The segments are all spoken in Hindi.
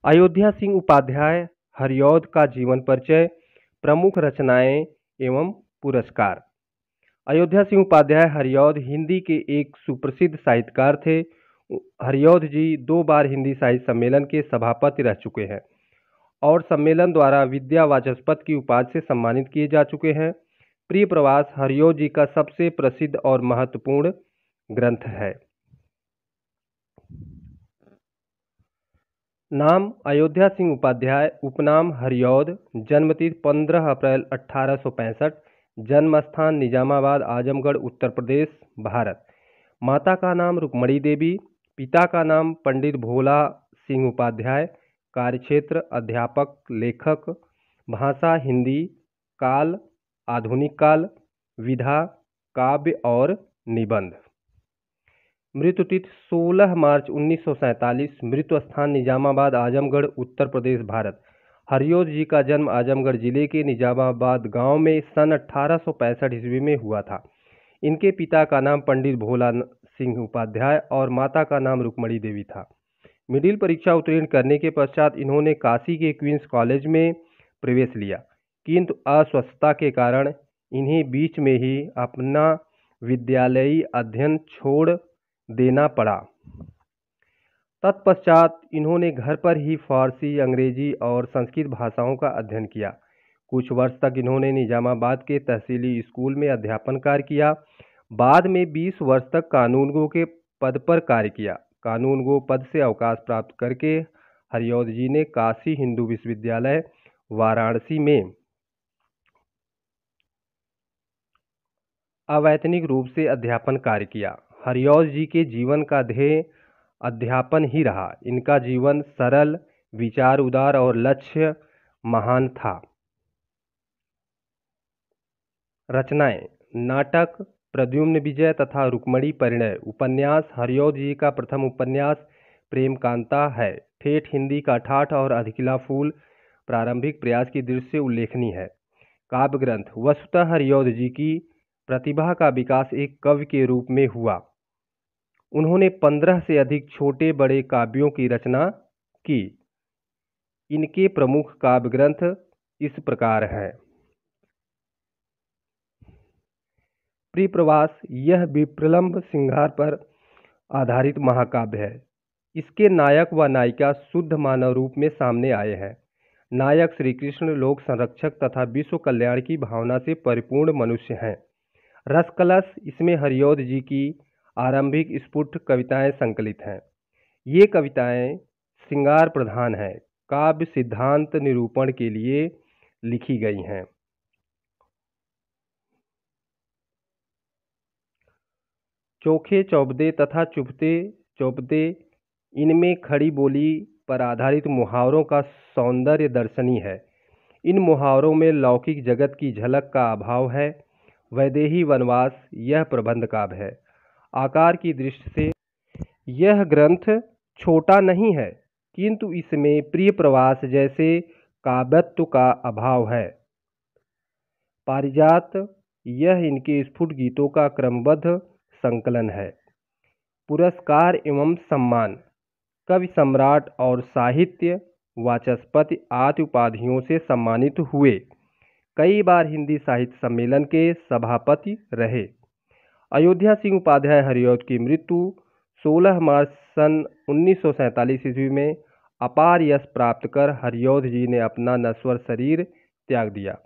अयोध्या सिंह उपाध्याय हरिऔध का जीवन परिचय, प्रमुख रचनाएं एवं पुरस्कार। अयोध्या सिंह उपाध्याय हरिऔध हिंदी के एक सुप्रसिद्ध साहित्यकार थे। हरिऔध जी 2 बार हिंदी साहित्य सम्मेलन के सभापति रह चुके हैं और सम्मेलन द्वारा विद्या वाचस्पति की उपाधि से सम्मानित किए जा चुके हैं। प्रिय प्रवास हरिऔध जी का सबसे प्रसिद्ध और महत्वपूर्ण ग्रंथ है। नाम अयोध्या सिंह उपाध्याय, उपनाम हरिऔध, जन्मतिथि 15 अप्रैल 1865, जन्म स्थान निजामाबाद, आजमगढ़, उत्तर प्रदेश, भारत। माता का नाम रुक्मणी देवी, पिता का नाम पंडित भोला सिंह उपाध्याय। कार्यक्षेत्र अध्यापक, लेखक। भाषा हिंदी। काल आधुनिक काल। विधा काव्य और निबंध। मृत्यु तिथि 16 मार्च 1947, मृत्यु स्थान निजामाबाद, आजमगढ़, उत्तर प्रदेश, भारत। हरिऔध जी का जन्म आजमगढ़ जिले के निजामाबाद गांव में सन 1865 ईस्वी में हुआ था। इनके पिता का नाम पंडित भोला सिंह उपाध्याय और माता का नाम रुक्मणी देवी था। मिडिल परीक्षा उत्तीर्ण करने के पश्चात इन्होंने काशी के क्वींस कॉलेज में प्रवेश लिया, किंतु अस्वस्थता के कारण इन्हें बीच में ही अपना विद्यालयी अध्ययन छोड़ देना पड़ा। तत्पश्चात इन्होंने घर पर ही फारसी, अंग्रेजी और संस्कृत भाषाओं का अध्ययन किया। कुछ वर्ष तक इन्होंने निजामाबाद के तहसीली स्कूल में अध्यापन कार्य किया। बाद में 20 वर्ष तक कानूनगो के पद पर कार्य किया। कानूनगो पद से अवकाश प्राप्त करके हरिऔध जी ने काशी हिंदू विश्वविद्यालय वाराणसी में अवैतनिक रूप से अध्यापन कार्य किया। हरिऔध जी के जीवन का ध्येय अध्यापन ही रहा। इनका जीवन सरल, विचार उदार और लक्ष्य महान था। रचनाएं: नाटक प्रद्युम्न विजय तथा रुक्मणी परिणय। उपन्यास हरिऔध जी का प्रथम उपन्यास प्रेम कांता है। ठेठ हिंदी का ठाठ और अधिकिला फूल प्रारंभिक प्रयास की दृष्टि से उल्लेखनीय है। काव्य ग्रंथ। वस्तुतः हरिऔध जी की प्रतिभा का विकास एक कवि के रूप में हुआ। उन्होंने 15 से अधिक छोटे बड़े काव्यों की रचना की। इनके प्रमुख काव्य ग्रंथ इस प्रकार हैं। प्रिय प्रवास यह विप्रलंब श्रृंगार पर आधारित महाकाव्य है। इसके नायक व नायिका शुद्ध मानव रूप में सामने आए हैं। नायक श्री कृष्ण लोक संरक्षक तथा विश्व कल्याण की भावना से परिपूर्ण मनुष्य हैं। रसकलश इसमें हरिऔध जी की आरंभिक स्फुट कविताएं संकलित हैं। ये कविताएं श्रृंगार प्रधान हैं, काव्य सिद्धांत निरूपण के लिए लिखी गई हैं। चोखे चौबदे तथा चुभते चौबदे, इनमें खड़ी बोली पर आधारित मुहावरों का सौंदर्य दर्शनीय है। इन मुहावरों में लौकिक जगत की झलक का अभाव है। वैदेही वनवास यह प्रबंध काव्य है। आकार की दृष्टि से यह ग्रंथ छोटा नहीं है, किंतु इसमें प्रिय प्रवास जैसे काव्यत्व का अभाव है। पारिजात यह इनके स्फुट गीतों का क्रमबद्ध संकलन है। पुरस्कार एवं सम्मान। कवि सम्राट और साहित्य वाचस्पति आदि उपाधियों से सम्मानित हुए। कई बार हिंदी साहित्य सम्मेलन के सभापति रहे। अयोध्या सिंह उपाध्याय हरिऔध की मृत्यु 16 मार्च सन 1947 ईस्वी में अपार यश प्राप्त कर हरिऔध जी ने अपना नश्वर शरीर त्याग दिया।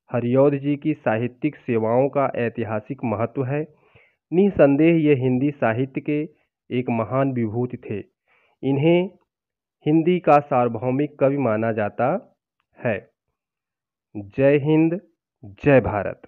हरिऔध जी की साहित्यिक सेवाओं का ऐतिहासिक महत्व है। निसंदेह ये हिंदी साहित्य के एक महान विभूति थे। इन्हें हिंदी का सार्वभौमिक कवि माना जाता है। जय हिंद, जय भारत।